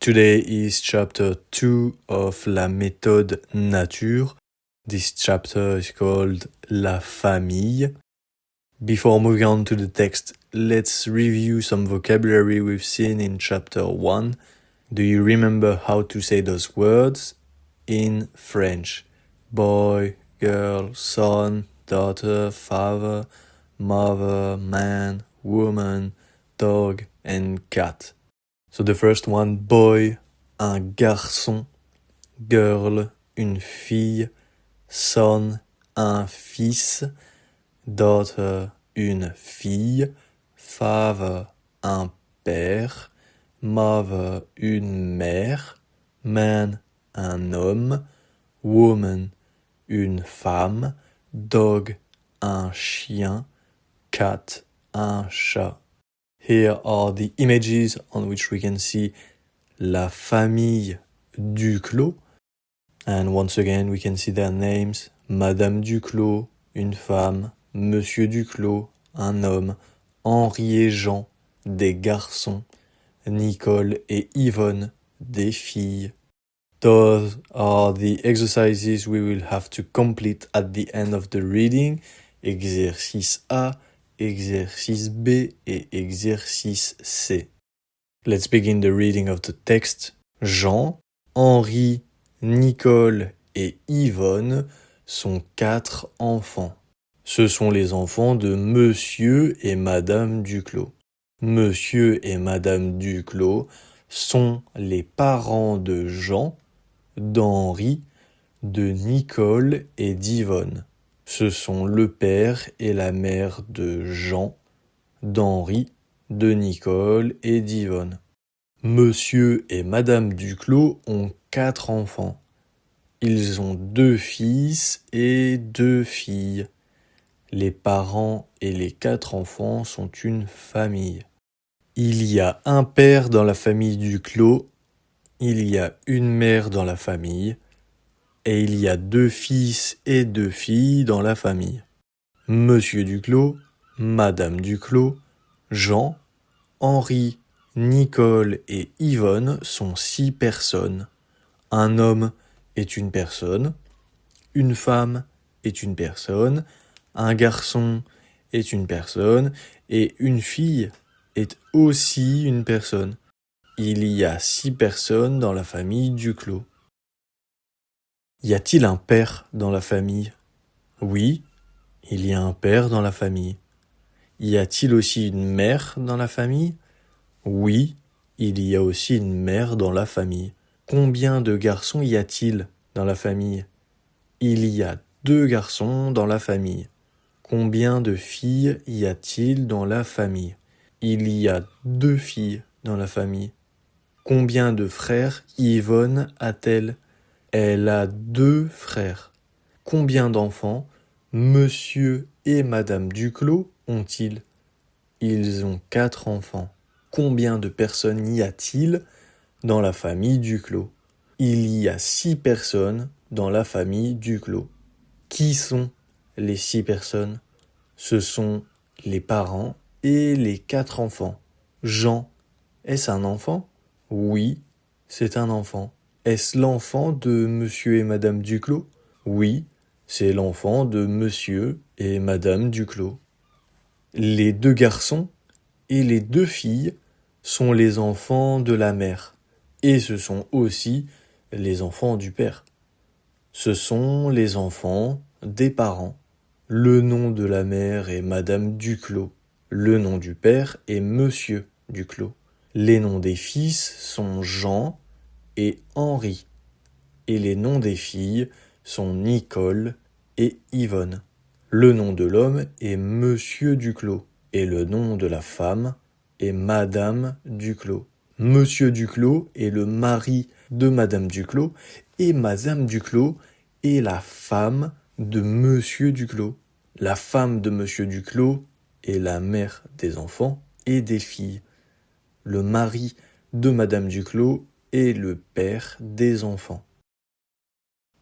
Today is chapter 2 of La méthode nature. This chapter is called La famille. Before moving on to the text, let's review some vocabulary we've seen in chapter 1. Do you remember how to say those words in French? Boy, girl, son, daughter, father, mother, man, woman, dog, and cat. So the first one, boy, un garçon, girl, une fille, son, un fils, daughter, une fille, father, un père, mother, une mère, man, un homme, woman, une femme, dog, un chien, cat, un chat. Here are the images on which we can see la famille Duclos. And once again, we can see their names. Madame Duclos, une femme. Monsieur Duclos, un homme. Henri et Jean, des garçons. Nicole et Yvonne, des filles. Those are the exercises we will have to complete at the end of the reading. Exercice A, exercice B et exercice C. Let's begin the reading of the text. Jean, Henri, Nicole et Yvonne sont 4 enfants. Ce sont les enfants de Monsieur et Madame Duclos. Monsieur et Madame Duclos sont les parents de Jean, d'Henri, de Nicole et d'Yvonne. Ce sont le père et la mère de Jean, d'Henri, de Nicole et d'Yvonne. Monsieur et Madame Duclos ont 4 enfants. Ils ont 2 fils et 2 filles. Les parents et les 4 enfants sont une famille. Il y a un père dans la famille Duclos, il y a une mère dans la famille, et il y a 2 fils et 2 filles dans la famille. Monsieur Duclos, Madame Duclos, Jean, Henri, Nicole et Yvonne sont 6 personnes. Un homme est une personne, une femme est une personne, un garçon est une personne et une fille est aussi une personne. Il y a 6 personnes dans la famille Duclos. Y a-t-il un père dans la famille? Oui, il y a un père dans la famille. Y a-t-il aussi une mère dans la famille? Oui, il y a aussi une mère dans la famille. Combien de garçons y a-t-il dans la famille? Il y a 2 garçons dans la famille. Combien de filles y a-t-il dans la famille? Il y a 2 filles dans la famille. Combien de frères Yvonne a-t-elle? Elle a 2 frères. Combien d'enfants Monsieur et Madame Duclos ont-ils? Ils ont 4 enfants. Combien de personnes y a-t-il dans la famille Duclos? Il y a 6 personnes dans la famille Duclos. Qui sont les 6 personnes? Ce sont les parents et les 4 enfants. Jean, est-ce un enfant? Oui, c'est un enfant. Est-ce l'enfant de Monsieur et Madame Duclos? Oui, c'est l'enfant de Monsieur et Madame Duclos. Les 2 garçons et les 2 filles sont les enfants de la mère, et ce sont aussi les enfants du père. Ce sont les enfants des parents. Le nom de la mère est Madame Duclos. Le nom du père est Monsieur Duclos. Les noms des fils sont Jean et Henri. Et les noms des filles sont Nicole et Yvonne. Le nom de l'homme est Monsieur Duclos. Et le nom de la femme est Madame Duclos. Monsieur Duclos est le mari de Madame Duclos et Madame Duclos est la femme de Monsieur Duclos. La femme de Monsieur Duclos est la mère des enfants et des filles. Le mari de Madame Duclos est le père des enfants.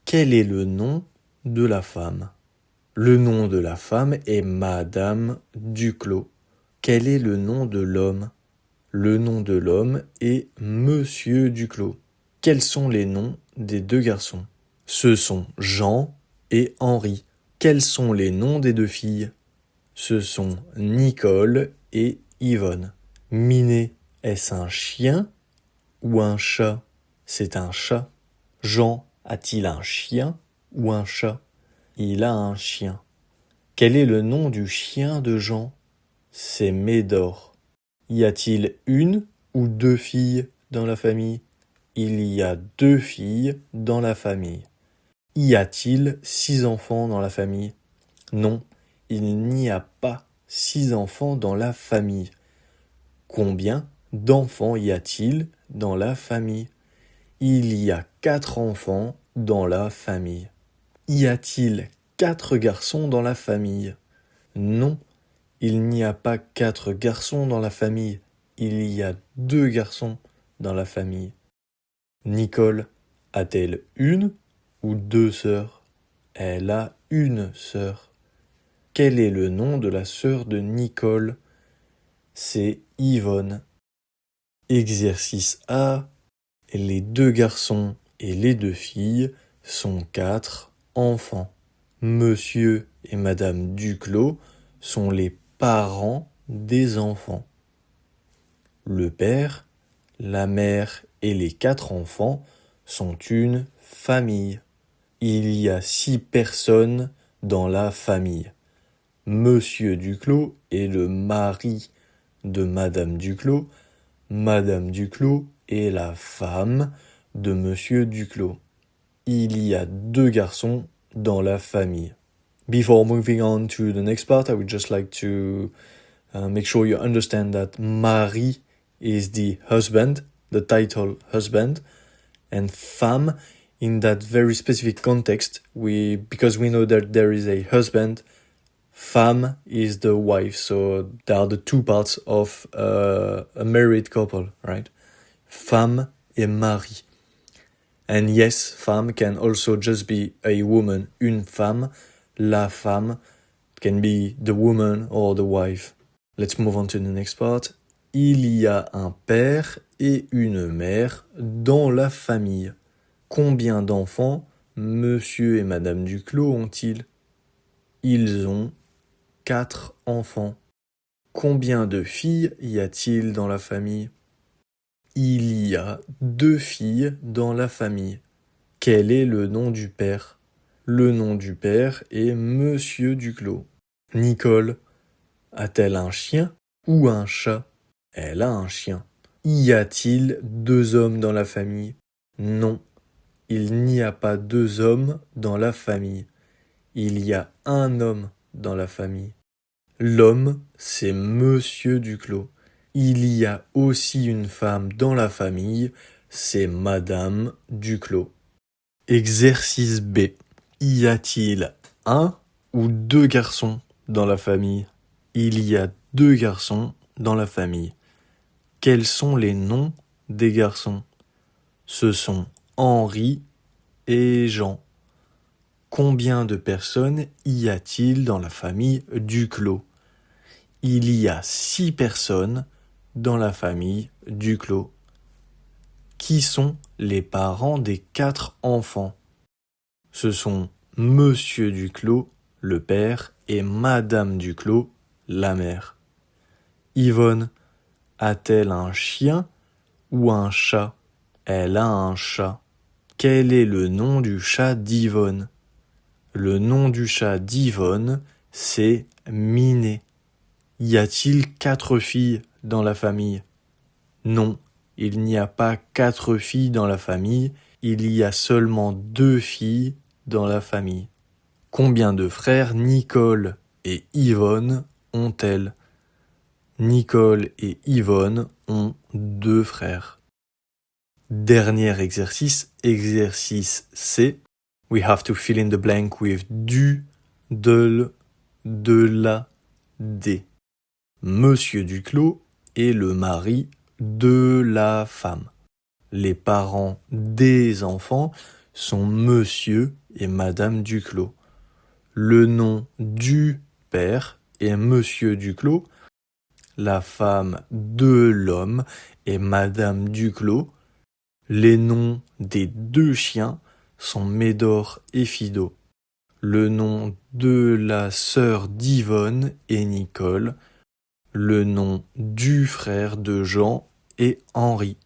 Quel est le nom de la femme? Le nom de la femme est Madame Duclos. Quel est le nom de l'homme? Le nom de l'homme est Monsieur Duclos. Quels sont les noms des deux garçons? Ce sont Jean et Henri. Quels sont les noms des deux filles? Ce sont Nicole et Yvonne. Minet, est-ce un chien ou un chat? C'est un chat. Jean a-t-il un chien ou un chat? Il a un chien. Quel est le nom du chien de Jean? C'est Médor. Y a-t-il une ou deux filles dans la famille? Il y a deux filles dans la famille. Y a-t-il 6 enfants dans la famille? Non, il n'y a pas 6 enfants dans la famille. Combien d'enfants y a-t-il dans la famille? Il y a 4 enfants dans la famille. Y a-t-il 4 garçons dans la famille? Non, il n'y a pas 4 garçons dans la famille. Il y a 2 garçons dans la famille. Nicole a-t-elle une ou 2 sœurs? Elle a une sœur. Quel est le nom de la sœur de Nicole? C'est Yvonne. Exercice A. Les 2 garçons et les 2 filles sont 4 enfants. Monsieur et Madame Duclos sont les parents des enfants. Le père, la mère et les 4 enfants sont une famille. Il y a 6 personnes dans la famille. Monsieur Duclos est le mari de Madame Duclos. Madame Duclos est la femme de Monsieur Duclos. Il y a 2 garçons dans la famille. Before moving on to the next part, I would just like to make sure you understand that mari is the husband, the title husband, and femme in that very specific context, because we know that there is a husband, femme is the wife, so there are the 2 parts of a married couple, right? Femme et mari. And yes, femme can also just be a woman, une femme. La femme can be the woman or the wife. Let's move on to the next part. Il y a un père et une mère dans la famille. Combien d'enfants Monsieur et Madame Duclos ont-ils? Ils ont 4 enfants. Combien de filles y a-t-il dans la famille? Il y a 2 filles dans la famille. Quel est le nom du père? Le nom du père est Monsieur Duclos. Nicole a-t-elle un chien ou un chat? Elle a un chien. Y a-t-il 2 hommes dans la famille? Non, il n'y a pas 2 hommes dans la famille. Il y a un homme dans la famille. L'homme, c'est Monsieur Duclos. Il y a aussi une femme dans la famille, c'est Madame Duclos. Exercice B. Y a-t-il 1 ou 2 garçons dans la famille? Il y a 2 garçons dans la famille. Quels sont les noms des garçons? Ce sont Henri et Jean. Combien de personnes y a-t-il dans la famille Duclos? Il y a 6 personnes dans la famille Duclos. Qui sont les parents des 4 enfants? Ce sont Monsieur Duclos, le père, et Madame Duclos, la mère. Yvonne a-t-elle un chien ou un chat? Elle a un chat. Quel est le nom du chat d'Yvonne? Le nom du chat d'Yvonne, c'est Minet. Y a-t-il 4 filles dans la famille? Non, il n'y a pas 4 filles dans la famille, il y a seulement 2 filles dans la famille. Combien de frères Nicole et Yvonne ont-elles? Nicole et Yvonne ont 2 frères. Dernier exercice, exercice C. We have to fill in the blank with du, de la, des. Monsieur Duclos est le mari de la femme. Les parents des enfants sont Monsieur et Madame Duclos. Le nom du père est Monsieur Duclos. la femme de l'homme est Madame Duclos. Les noms des 2 chiens sont Médor et Fido. Le nom de la sœur d'Yvonne est Nicole. Le nom du frère de Jean est Henri.